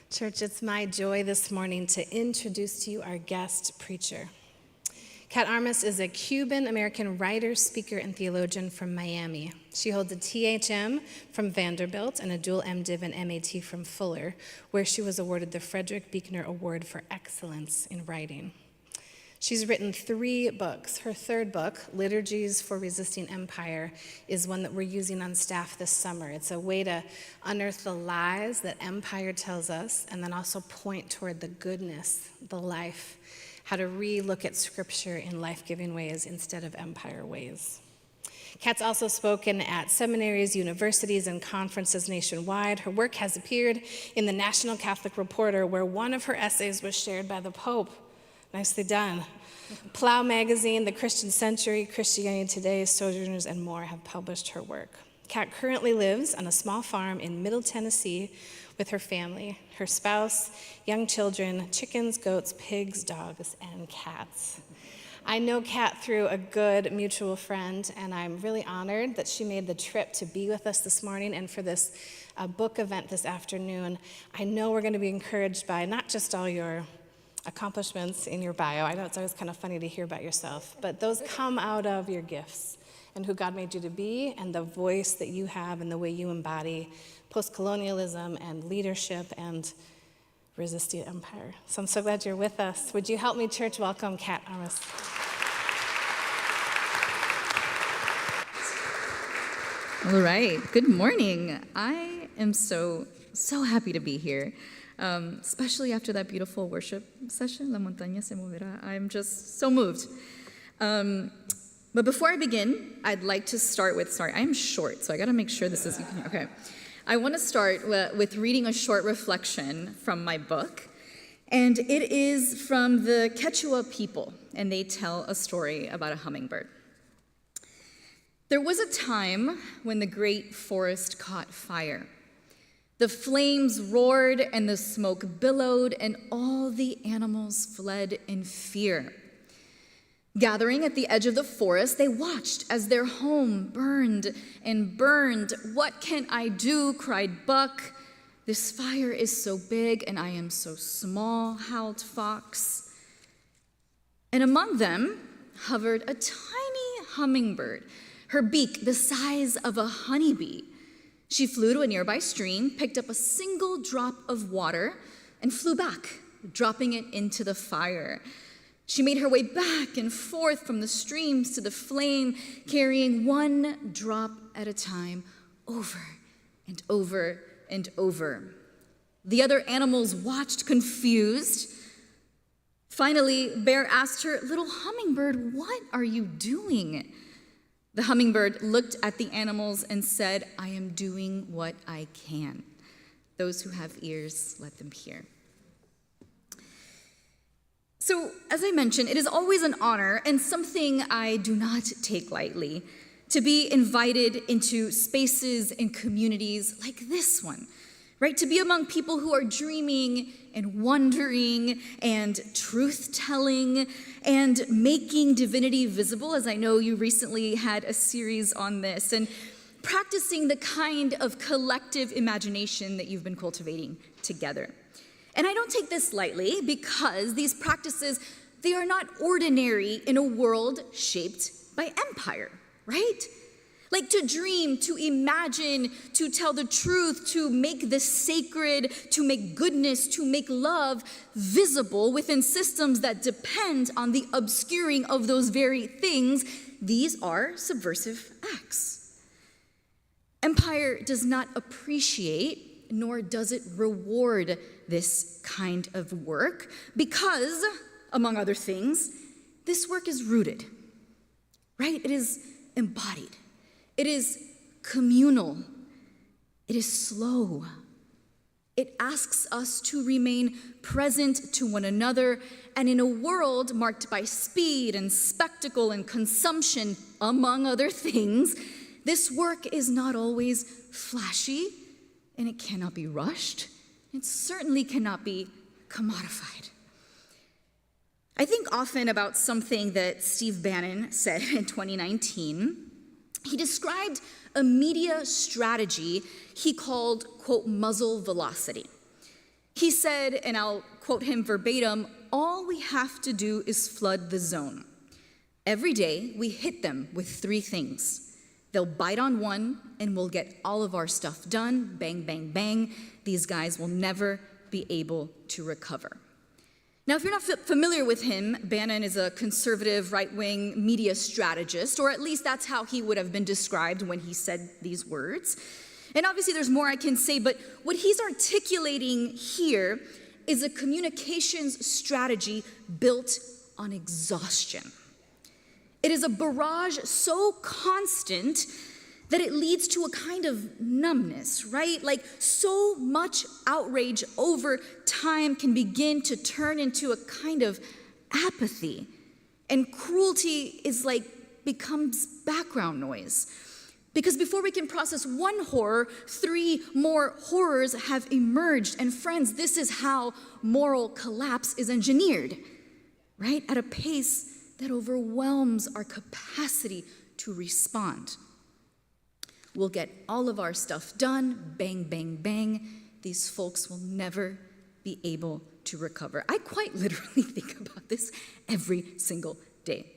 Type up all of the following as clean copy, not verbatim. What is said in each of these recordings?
Church, it's my joy this morning to introduce to you our guest preacher. Kat Armas is a Cuban-American writer, speaker, and theologian from Miami. She holds a THM from Vanderbilt and a dual MDiv and MAT from Fuller, where she was awarded the Frederick Buechner Award for Excellence in Writing. She's written 3 books. Her 3rd book, Liturgies for Resisting Empire, is one that we're using on staff this summer. It's a way to unearth the lies that empire tells us and then also point toward the goodness, the life, how to re-look at Scripture in life-giving ways instead of empire ways. Kat's also spoken at seminaries, universities, and conferences nationwide. Her work has appeared in the National Catholic Reporter, where one of her essays was shared by the Pope. Nicely done. Plow Magazine, The Christian Century, Christianity Today, Sojourners, and more have published her work. Kat currently lives on a small farm in Middle Tennessee with her family, her spouse, young children, chickens, goats, pigs, dogs, and cats. I know Kat through a good mutual friend, and I'm really honored that she made the trip to be with us this morning and for this book event this afternoon. I know we're going to be encouraged by not just all your accomplishments in your bio. I know it's always kind of funny to hear about yourself, but those come out of your gifts and who God made you to be and the voice that you have and the way you embody post-colonialism and leadership and resisting empire. So I'm so glad you're with us. Would you help me, church, welcome Kat Armas. All right, good morning. I am so happy to be here. Especially after that beautiful worship session, La Montaña se moverá. I'm just so moved. But before I begin, I'd like to start with, I am short, so I gotta make sure this is, okay. I wanna start with reading a short reflection from my book, and it is from the Quechua people, and they tell a story about a hummingbird. There was a time when the great forest caught fire. The flames roared and the smoke billowed, and all the animals fled in fear. Gathering at the edge of the forest, they watched as their home burned and burned. "What can I do?" cried Buck. "This fire is so big and I am so small," howled Fox. And among them hovered a tiny hummingbird, her beak the size of a honeybee. She flew to a nearby stream, picked up a single drop of water, and flew back, dropping it into the fire. She made her way back and forth from the streams to the flame, carrying one drop at a time, over and over and over. The other animals watched, confused. Finally, Bear asked her, "Little hummingbird, what are you doing?" The hummingbird looked at the animals and said, "I am doing what I can. Those who have ears, let them hear." So, as I mentioned, it is always an honor and something I do not take lightly to be invited into spaces and communities like this one, right? To be among people who are dreaming and wondering and truth-telling and making divinity visible, as I know you recently had a series on this, and practicing the kind of collective imagination that you've been cultivating together. And I don't take this lightly because these practices, they are not ordinary in a world shaped by empire, right? Like to dream, to imagine, to tell the truth, to make the sacred, to make goodness, to make love visible within systems that depend on the obscuring of those very things, these are subversive acts. Empire does not appreciate, nor does it reward this kind of work because, among other things, this work is rooted, right? It is embodied. It is communal. It is slow. It asks us to remain present to one another, and in a world marked by speed and spectacle and consumption, among other things, this work is not always flashy, and it cannot be rushed. It certainly cannot be commodified. I think often about something that Steve Bannon said in 2019. He described a media strategy he called, quote, muzzle velocity. He said, and I'll quote him verbatim, "All we have to do is flood the zone. Every day, we hit them with 3 things. They'll bite on one, and we'll get all of our stuff done. Bang, bang, bang. These guys will never be able to recover." Now, if you're not familiar with him, Bannon is a conservative, right-wing media strategist, or at least that's how he would have been described when he said these words. And obviously there's more I can say, but what he's articulating here is a communications strategy built on exhaustion. It is a barrage so constant that it leads to a kind of numbness, right? Like so much outrage over time can begin to turn into a kind of apathy. And cruelty is like becomes background noise. Because before we can process one horror, 3 more horrors have emerged. And friends, this is how moral collapse is engineered, right? At a pace that overwhelms our capacity to respond. We'll get all of our stuff done, bang, bang, bang. These folks will never be able to recover. I quite literally think about this every single day.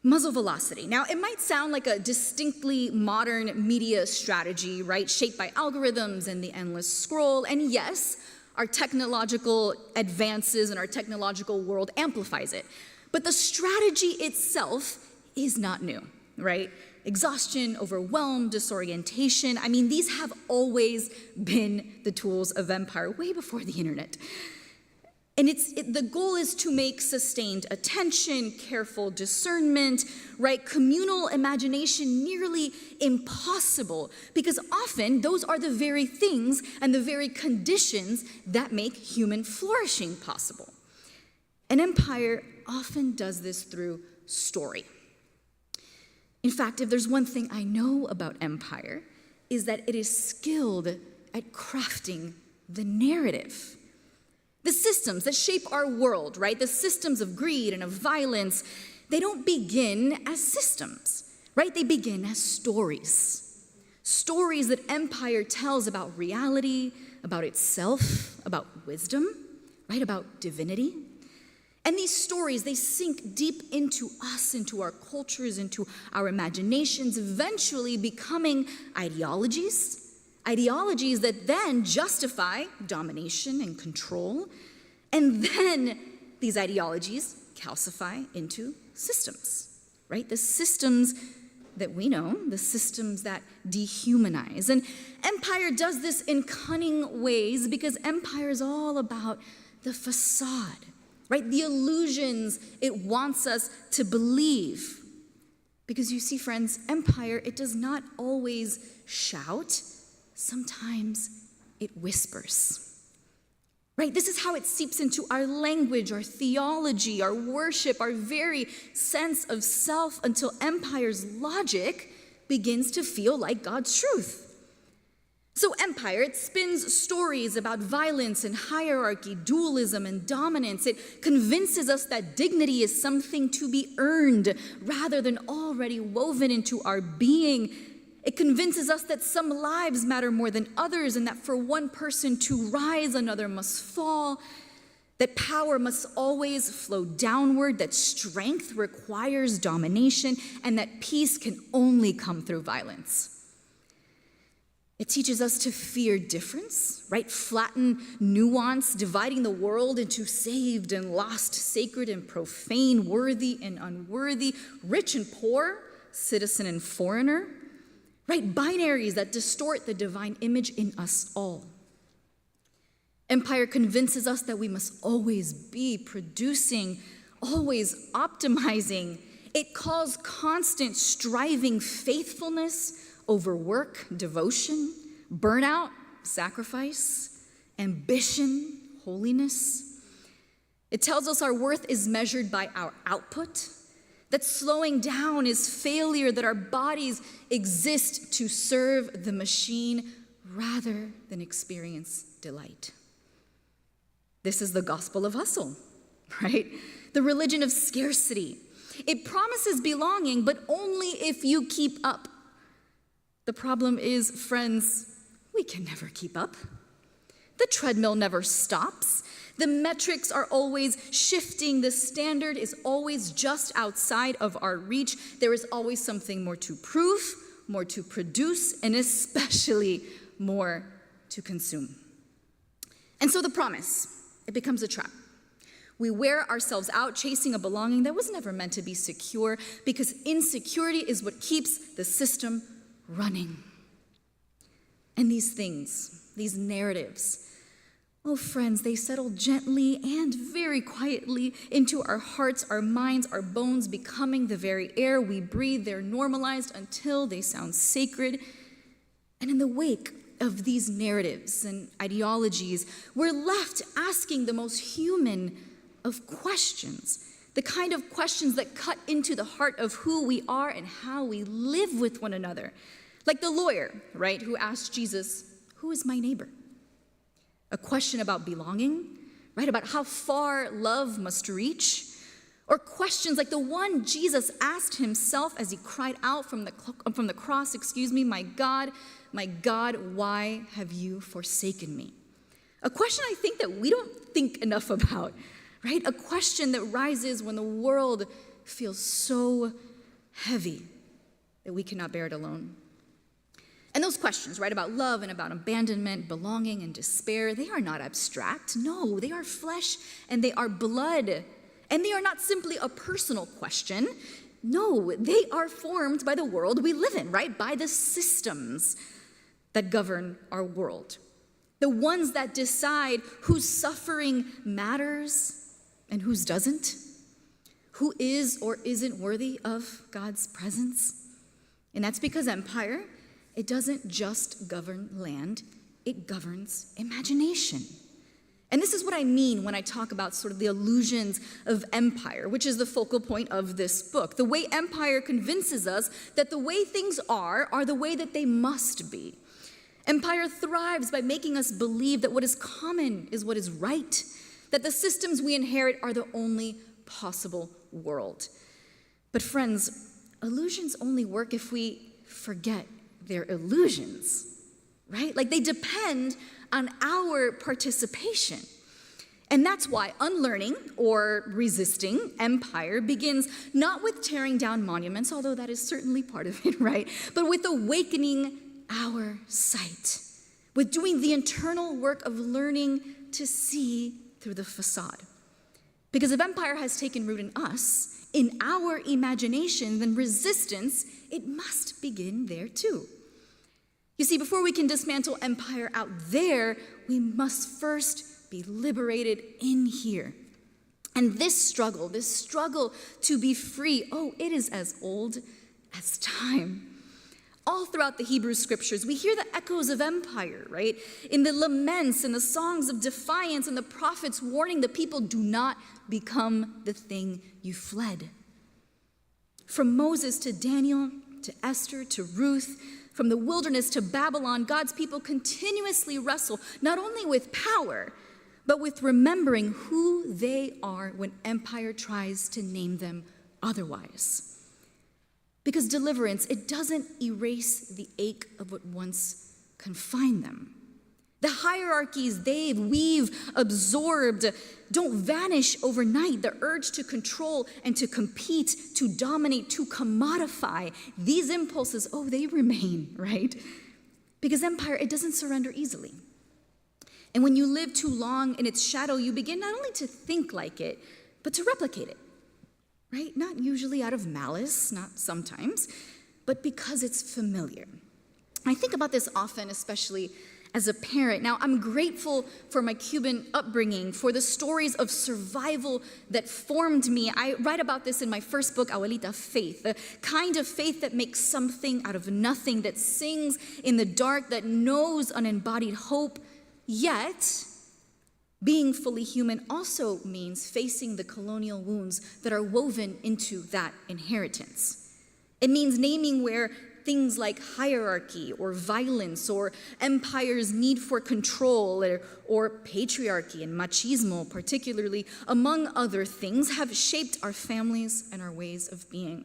Muzzle velocity. Now, it might sound like a distinctly modern media strategy, right? Shaped by algorithms and the endless scroll. And yes, our technological advances and our technological world amplifies it. But the strategy itself is not new, right? Exhaustion, overwhelm, disorientation. I mean, these have always been the tools of empire, way before the internet. And the goal is to make sustained attention, careful discernment, right? Communal imagination nearly impossible, because often those are the very things and the very conditions that make human flourishing possible. An empire often does this through story. In fact, if there's one thing I know about empire, is that it is skilled at crafting the narrative. The systems that shape our world, right? The systems of greed and of violence, they don't begin as systems, right? They begin as stories. Stories that empire tells about reality, about itself, about wisdom, right? About divinity. And these stories, they sink deep into us, into our cultures, into our imaginations, eventually becoming ideologies that then justify domination and control. And then these ideologies calcify into systems, right? The systems that we know, the systems that dehumanize. And empire does this in cunning ways because empire is all about the facade, right? The illusions it wants us to believe. Because you see, friends, empire, it does not always shout. Sometimes it whispers, right? This is how it seeps into our language, our theology, our worship, our very sense of self, until empire's logic begins to feel like God's truth. So empire, it spins stories about violence and hierarchy, dualism and dominance. It convinces us that dignity is something to be earned rather than already woven into our being. It convinces us that some lives matter more than others, and that for one person to rise, another must fall, that power must always flow downward, that strength requires domination, and that peace can only come through violence. It teaches us to fear difference, right? Flatten nuance, dividing the world into saved and lost, sacred and profane, worthy and unworthy, rich and poor, citizen and foreigner, right? Binaries that distort the divine image in us all. Empire convinces us that we must always be producing, always optimizing. It calls constant striving faithfulness over work, devotion, burnout, sacrifice, ambition, holiness. It tells us our worth is measured by our output, that slowing down is failure, that our bodies exist to serve the machine rather than experience delight. This is the gospel of hustle, right? The religion of scarcity. It promises belonging, but only if you keep up. The problem is, friends, we can never keep up. The treadmill never stops. The metrics are always shifting. The standard is always just outside of our reach. There is always something more to prove, more to produce, and especially more to consume. And so the promise, it becomes a trap. We wear ourselves out chasing a belonging that was never meant to be secure, because insecurity is what keeps the system running. And these things, these narratives, oh friends, they settle gently and very quietly into our hearts, our minds, our bones, becoming the very air we breathe. They're normalized until they sound sacred. And in the wake of these narratives and ideologies, we're left asking the most human of questions, the kind of questions that cut into the heart of who we are and how we live with one another. Like the lawyer, right, who asked Jesus, "Who is my neighbor?" A question about belonging, right, about how far love must reach. Or questions like the one Jesus asked himself as he cried out from the cross, my God, why have you forsaken me?" A question I think that we don't think enough about, right? A question that rises when the world feels so heavy that we cannot bear it alone. And those questions, right, about love and about abandonment, belonging and despair, they are not abstract. No, they are flesh and they are blood. And they are not simply a personal question. No, they are formed by the world we live in, right? By the systems that govern our world. The ones that decide whose suffering matters and whose doesn't. Who is or isn't worthy of God's presence. And that's because empire, it doesn't just govern land, it governs imagination. And this is what I mean when I talk about sort of the illusions of empire, which is the focal point of this book. The way empire convinces us that the way things are the way that they must be. Empire thrives by making us believe that what is common is what is right, that the systems we inherit are the only possible world. But friends, illusions only work if we forget they're illusions, right? Like they depend on our participation. And that's why unlearning or resisting empire begins not with tearing down monuments, although that is certainly part of it, right? But with awakening our sight, with doing the internal work of learning to see through the facade. Because if empire has taken root in us, in our imagination, then resistance, it must begin there too. You see, before we can dismantle empire out there, we must first be liberated in here. And this struggle to be free, it is as old as time. All throughout the Hebrew scriptures, we hear the echoes of empire, right? In the laments and the songs of defiance and the prophets warning the people, do not become the thing you fled. From Moses to Daniel, to Esther, to Ruth, from the wilderness to Babylon, God's people continuously wrestle not only with power, but with remembering who they are when empire tries to name them otherwise. Because deliverance, it doesn't erase the ache of what once confined them. The hierarchies we've absorbed don't vanish overnight. The urge to control and to compete, to dominate, to commodify, these impulses, they remain, right? Because empire, it doesn't surrender easily. And when you live too long in its shadow, you begin not only to think like it, but to replicate it, right? Not usually out of malice, not sometimes, but because it's familiar. I think about this often, especially as a parent. Now, I'm grateful for my Cuban upbringing, for the stories of survival that formed me. I write about this in my first book, Abuelita Faith, the kind of faith that makes something out of nothing, that sings in the dark, that knows unembodied hope. Yet, being fully human also means facing the colonial wounds that are woven into that inheritance. It means naming where things like hierarchy or violence or empire's need for control or patriarchy and machismo, particularly, among other things, have shaped our families and our ways of being.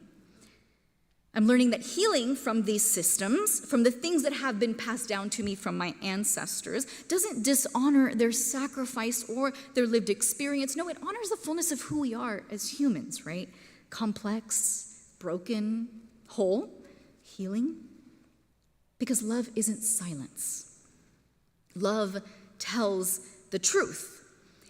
I'm learning that healing from these systems, from the things that have been passed down to me from my ancestors, doesn't dishonor their sacrifice or their lived experience. No, it honors the fullness of who we are as humans, right? Complex, broken, whole, healing. Because love isn't silence. Love tells the truth.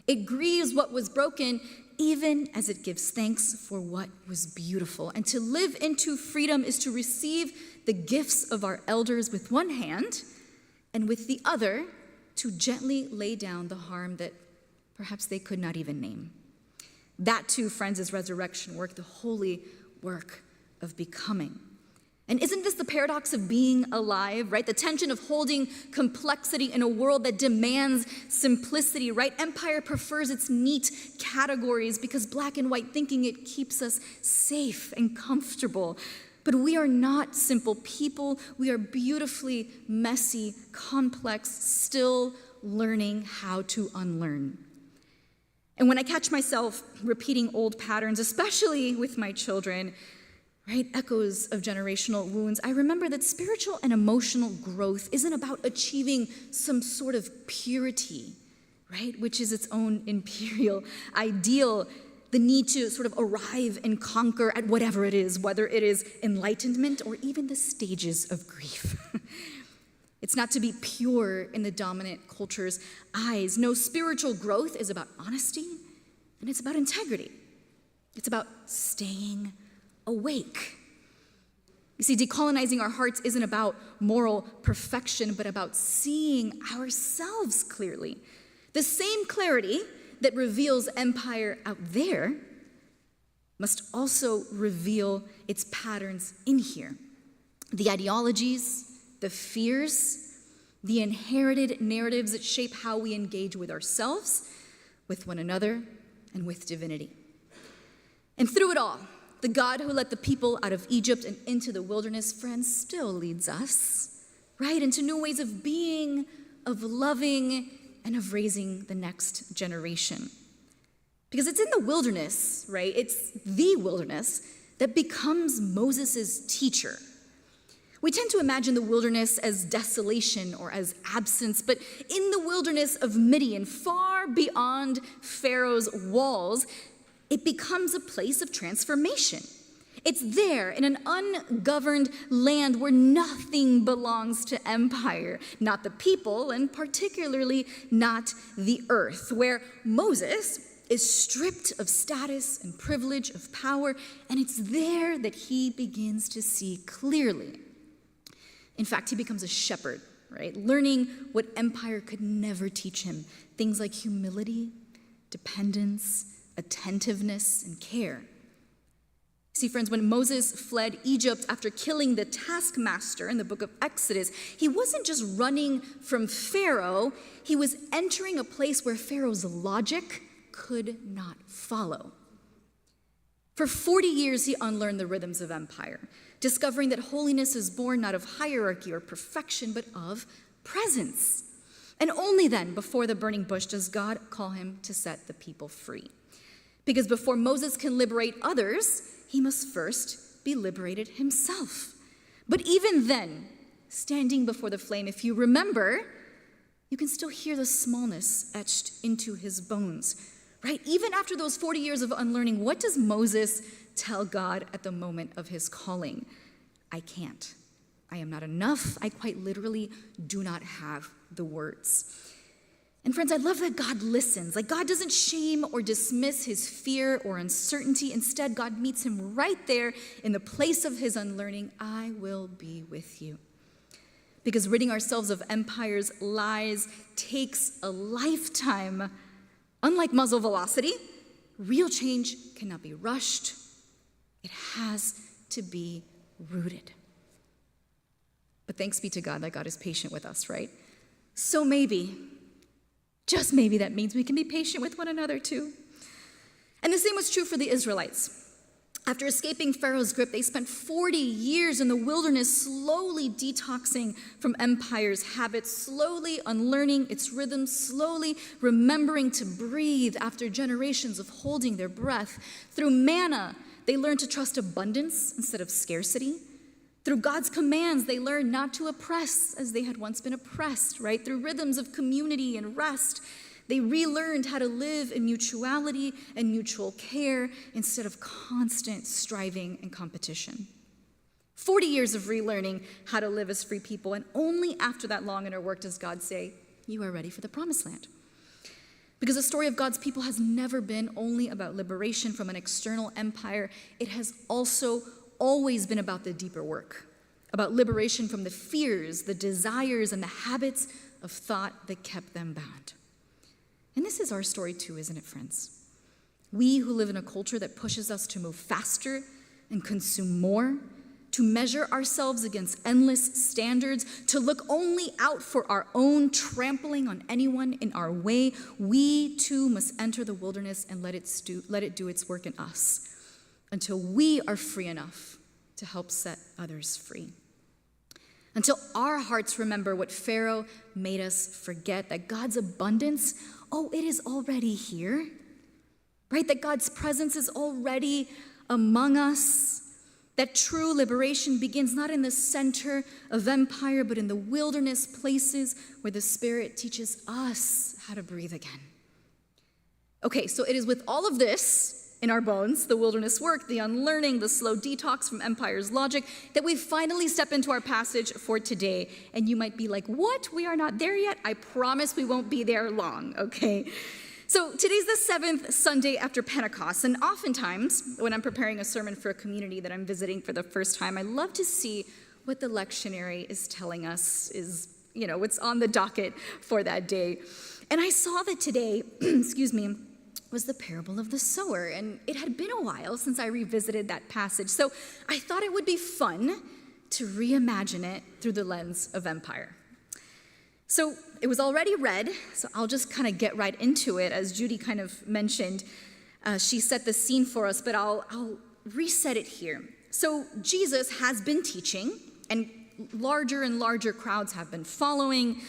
It grieves what was broken, even as it gives thanks for what was beautiful. And to live into freedom is to receive the gifts of our elders with one hand, and with the other, to gently lay down the harm that perhaps they could not even name. That too, friends, is resurrection work, the holy work of becoming. And isn't this the paradox of being alive, right? The tension of holding complexity in a world that demands simplicity, right? Empire prefers its neat categories because black and white thinking, it keeps us safe and comfortable. But we are not simple people. We are beautifully messy, complex, still learning how to unlearn. And when I catch myself repeating old patterns, especially with my children, right, echoes of generational wounds, I remember that spiritual and emotional growth isn't about achieving some sort of purity, right, which is its own imperial ideal, the need to sort of arrive and conquer at whatever it is, whether it is enlightenment or even the stages of grief. It's not to be pure in the dominant culture's eyes. No, spiritual growth is about honesty, and it's about integrity. It's about staying awake. You see, decolonizing our hearts isn't about moral perfection, but about seeing ourselves clearly. The same clarity that reveals empire out there must also reveal its patterns in here. The ideologies, the fears, the inherited narratives that shape how we engage with ourselves, with one another, and with divinity. And through it all, the God who led the people out of Egypt and into the wilderness, friends, still leads us, right, into new ways of being, of loving, and of raising the next generation. Because it's in the wilderness, right, it's the wilderness that becomes Moses' teacher. We tend to imagine the wilderness as desolation or as absence, but in the wilderness of Midian, far beyond Pharaoh's walls, it becomes a place of transformation. It's there in an ungoverned land where nothing belongs to empire, not the people, and particularly not the earth, where Moses is stripped of status and privilege, of power, and it's there that he begins to see clearly. In fact, he becomes a shepherd, right? Learning what empire could never teach him. Things like humility, dependence, attentiveness, and care. See, friends, when Moses fled Egypt after killing the taskmaster in the book of Exodus, he wasn't just running from Pharaoh, he was entering a place where Pharaoh's logic could not follow. For 40 years, he unlearned the rhythms of empire, discovering that holiness is born not of hierarchy or perfection, but of presence. And only then, before the burning bush, does God call him to set the people free. Because before Moses can liberate others, he must first be liberated himself. But even then, standing before the flame, if you remember, you can still hear the smallness etched into his bones, right? Even after those 40 years of unlearning, what does Moses tell God at the moment of his calling? I can't. I am not enough. I quite literally do not have the words. And friends, I love that God listens. Like, God doesn't shame or dismiss his fear or uncertainty. Instead, God meets him right there in the place of his unlearning. I will be with you. Because ridding ourselves of empire's lies takes a lifetime. Unlike muzzle velocity, real change cannot be rushed. It has to be rooted. But thanks be to God that God is patient with us, right? So maybe, just maybe, that means we can be patient with one another too. And the same was true for the Israelites. After escaping Pharaoh's grip, they spent 40 years in the wilderness, slowly detoxing from empire's habits, slowly unlearning its rhythms, slowly remembering to breathe after generations of holding their breath. Through manna, they learned to trust abundance instead of scarcity. Through God's commands, they learned not to oppress as they had once been oppressed, right? Through rhythms of community and rest, they relearned how to live in mutuality and mutual care instead of constant striving and competition. 40 years of relearning how to live as free people, and only after that long inner work does God say, you are ready for the promised land. Because the story of God's people has never been only about liberation from an external empire. It has also always been about the deeper work, about liberation from the fears, the desires, and the habits of thought that kept them bound. And this is our story too, isn't it, friends? We who live in a culture that pushes us to move faster and consume more, to measure ourselves against endless standards, to look only out for our own trampling on anyone in our way, we too must enter the wilderness and let it do its work in us until we are free enough to help set others free. Until our hearts remember what Pharaoh made us forget, that God's abundance, it is already here, right? That God's presence is already among us. That true liberation begins not in the center of empire, but in the wilderness places where the Spirit teaches us how to breathe again. Okay, so it is with all of this in our bones, the wilderness work, the unlearning, the slow detox from empire's logic, that we finally step into our passage for today. And you might be like, what? We are not there yet? I promise we won't be there long, okay? So today's the 7th Sunday after Pentecost, and oftentimes when I'm preparing a sermon for a community that I'm visiting for the first time, I love to see what the lectionary is telling us is, what's on the docket for that day. And I saw that today, was the parable of the sower, and it had been a while since I revisited that passage, so I thought it would be fun to reimagine it through the lens of empire. So it was already read, so I'll just kind of get right into it. As Judy kind of mentioned, she set the scene for us, but I'll reset it here. So Jesus has been teaching, and larger crowds have been following.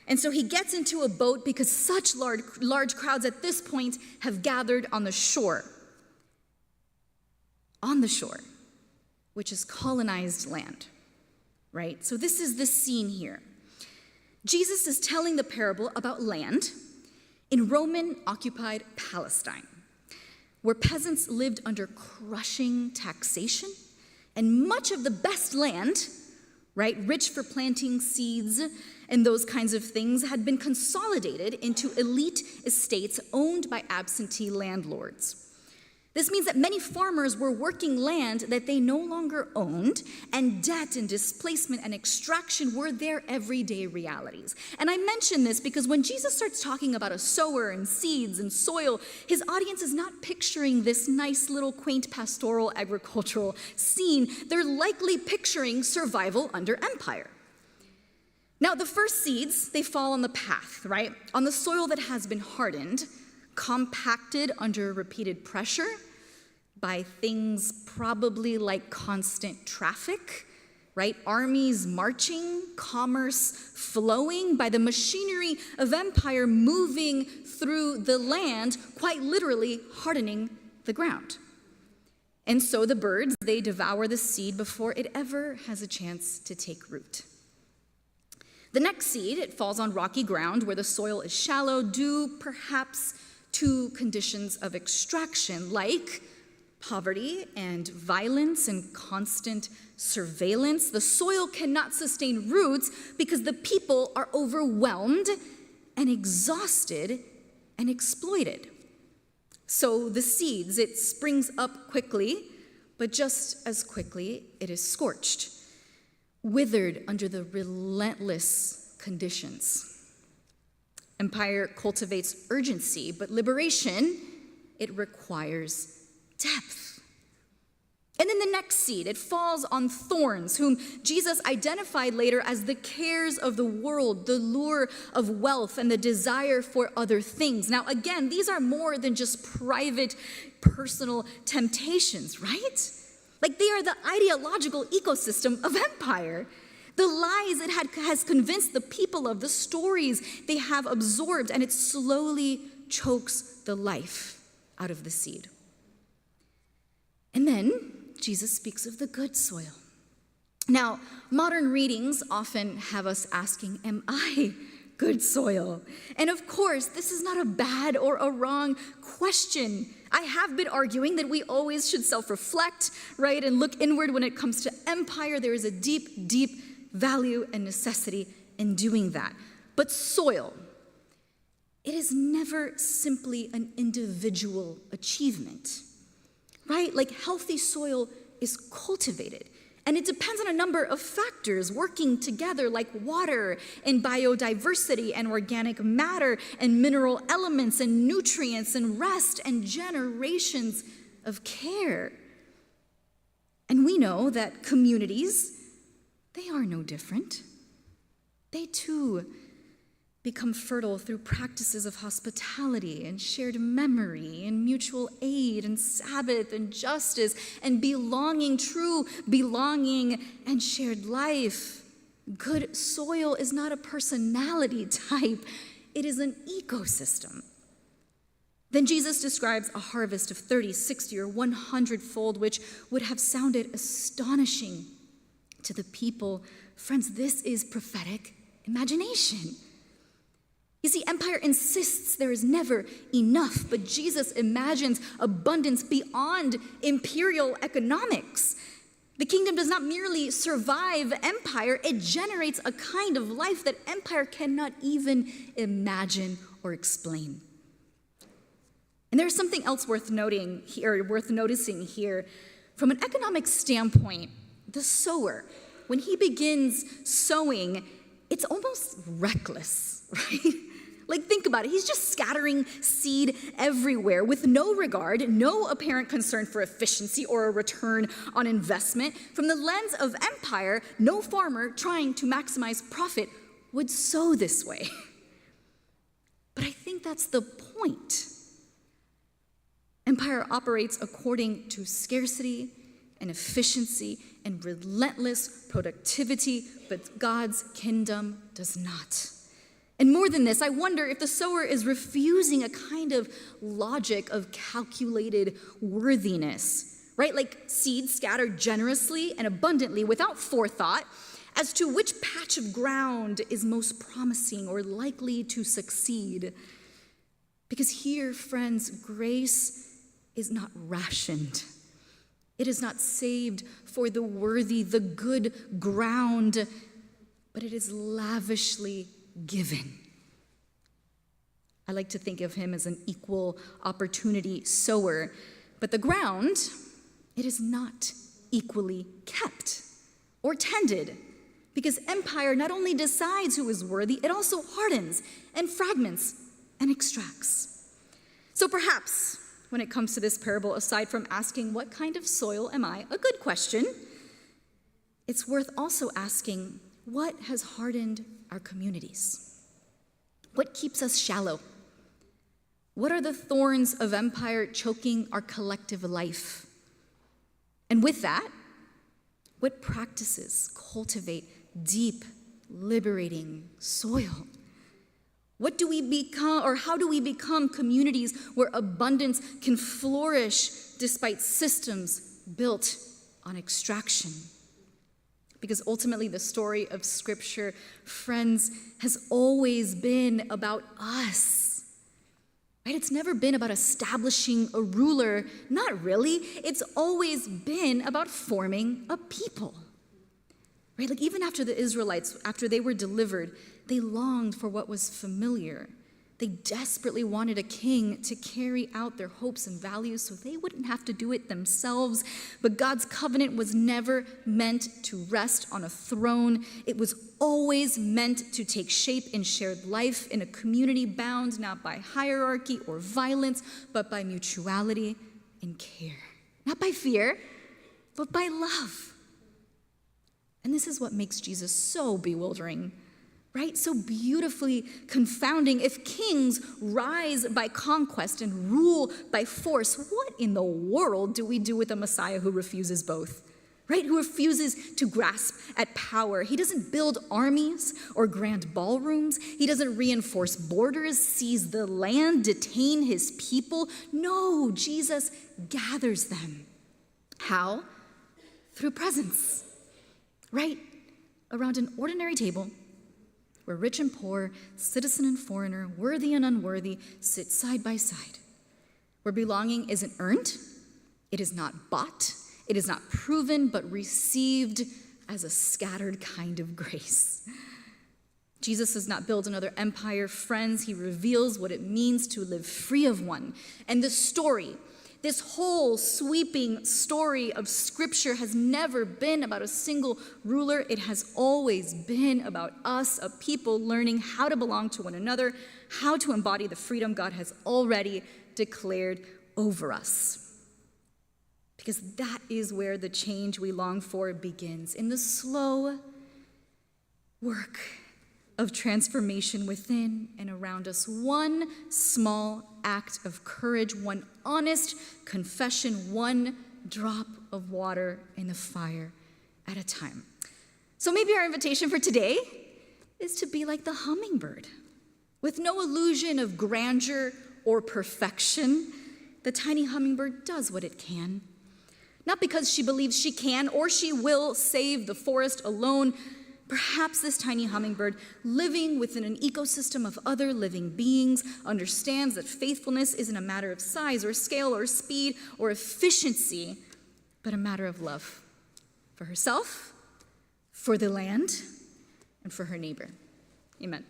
And so he gets into a boat because such large crowds at this point have gathered on the shore, which is colonized land, right? So this is the scene here. Jesus is telling the parable about land in Roman-occupied Palestine, where peasants lived under crushing taxation, and much of the best land, right, rich for planting seeds and those kinds of things, had been consolidated into elite estates owned by absentee landlords. This means that many farmers were working land that they no longer owned, and debt and displacement and extraction were their everyday realities. And I mention this because when Jesus starts talking about a sower and seeds and soil, his audience is not picturing this nice little quaint pastoral agricultural scene. They're likely picturing survival under empire. Now, the first seeds, they fall on the path, right? On the soil that has been hardened, compacted under repeated pressure by things probably like constant traffic, right? Armies marching, commerce flowing, by the machinery of empire moving through the land, quite literally hardening the ground. And so the birds, they devour the seed before it ever has a chance to take root. The next seed, it falls on rocky ground where the soil is shallow, due perhaps to conditions of extraction like poverty and violence and constant surveillance. The soil cannot sustain roots because the people are overwhelmed and exhausted and exploited. So the seeds, it springs up quickly, but just as quickly it is scorched, withered under the relentless conditions. Empire cultivates urgency, but liberation, it requires depth. And then the next seed, it falls on thorns, whom Jesus identified later as the cares of the world, the lure of wealth, and the desire for other things. Now, again, these are more than just private, personal temptations, right? Like, they are the ideological ecosystem of empire. The lies it has convinced the people of, the stories they have absorbed, and it slowly chokes the life out of the seed. And then Jesus speaks of the good soil. Now, modern readings often have us asking, am I good soil? And of course, this is not a bad or a wrong question. I have been arguing that we always should self-reflect, right, and look inward when it comes to empire. There is a deep, deep value and necessity in doing that. But soil, it is never simply an individual achievement, right? Like healthy soil is cultivated. And it depends on a number of factors working together, like water and biodiversity and organic matter and mineral elements and nutrients and rest and generations of care. And we know that communities, they are no different. They too become fertile through practices of hospitality and shared memory and mutual aid and Sabbath and justice and belonging, true belonging and shared life. Good soil is not a personality type. It is an ecosystem. Then Jesus describes a harvest of 30, 60, or 100-fold, which would have sounded astonishing to the people. Friends, this is prophetic imagination. You see, empire insists there is never enough, but Jesus imagines abundance beyond imperial economics. The kingdom does not merely survive empire, it generates a kind of life that empire cannot even imagine or explain. And there's something else worth noting here, worth noticing here. From an economic standpoint, the sower, when he begins sowing, it's almost reckless, right? Like, think about it. He's just scattering seed everywhere with no regard, no apparent concern for efficiency or a return on investment. From the lens of empire, no farmer trying to maximize profit would sow this way. But I think that's the point. Empire operates according to scarcity and efficiency and relentless productivity, but God's kingdom does not. And more than this, I wonder if the sower is refusing a kind of logic of calculated worthiness, right? Like seeds scattered generously and abundantly without forethought as to which patch of ground is most promising or likely to succeed. Because here, friends, grace is not rationed. It is not saved for the worthy, the good ground, but it is lavishly given. I like to think of him as an equal opportunity sower, but the ground, it is not equally kept or tended, because empire not only decides who is worthy, it also hardens and fragments and extracts. So perhaps when it comes to this parable, aside from asking what kind of soil am I, a good question, it's worth also asking what has hardened our communities? What keeps us shallow? What are the thorns of empire choking our collective life? And with that, what practices cultivate deep, liberating soil? What do we become, or how do we become communities where abundance can flourish despite systems built on extraction? Because ultimately the story of Scripture, friends, has always been about us. Right? It's never been about establishing a ruler. Not really. It's always been about forming a people. Right? Like even after the Israelites, after they were delivered, they longed for what was familiar. They desperately wanted a king to carry out their hopes and values so they wouldn't have to do it themselves. But God's covenant was never meant to rest on a throne. It was always meant to take shape in shared life in a community bound not by hierarchy or violence, but by mutuality and care. Not by fear, but by love. And this is what makes Jesus so bewildering. Right? So beautifully confounding. If kings rise by conquest and rule by force, what in the world do we do with a Messiah who refuses both? Right? Who refuses to grasp at power. He doesn't build armies or grand ballrooms. He doesn't reinforce borders, seize the land, detain his people. No, Jesus gathers them. How? Through presence. right around an ordinary table where rich and poor, citizen and foreigner, worthy and unworthy sit side by side, where belonging isn't earned, it is not bought, it is not proven, but received as a scattered kind of grace. Jesus does not build another empire, friends. He reveals what it means to live free of one. And the story, this whole sweeping story of Scripture has never been about a single ruler. It has always been about us, a people learning how to belong to one another, how to embody the freedom God has already declared over us. Because that is where the change we long for begins, in the slow work of transformation within and around us. One small act of courage, one honest confession, one drop of water in the fire at a time. So maybe our invitation for today is to be like the hummingbird, with no illusion of grandeur or perfection. The tiny hummingbird does what it can, not because she believes she can or she will save the forest alone. Perhaps this tiny hummingbird, living within an ecosystem of other living beings, understands that faithfulness isn't a matter of size or scale or speed or efficiency, but a matter of love for herself, for the land, and for her neighbor. Amen.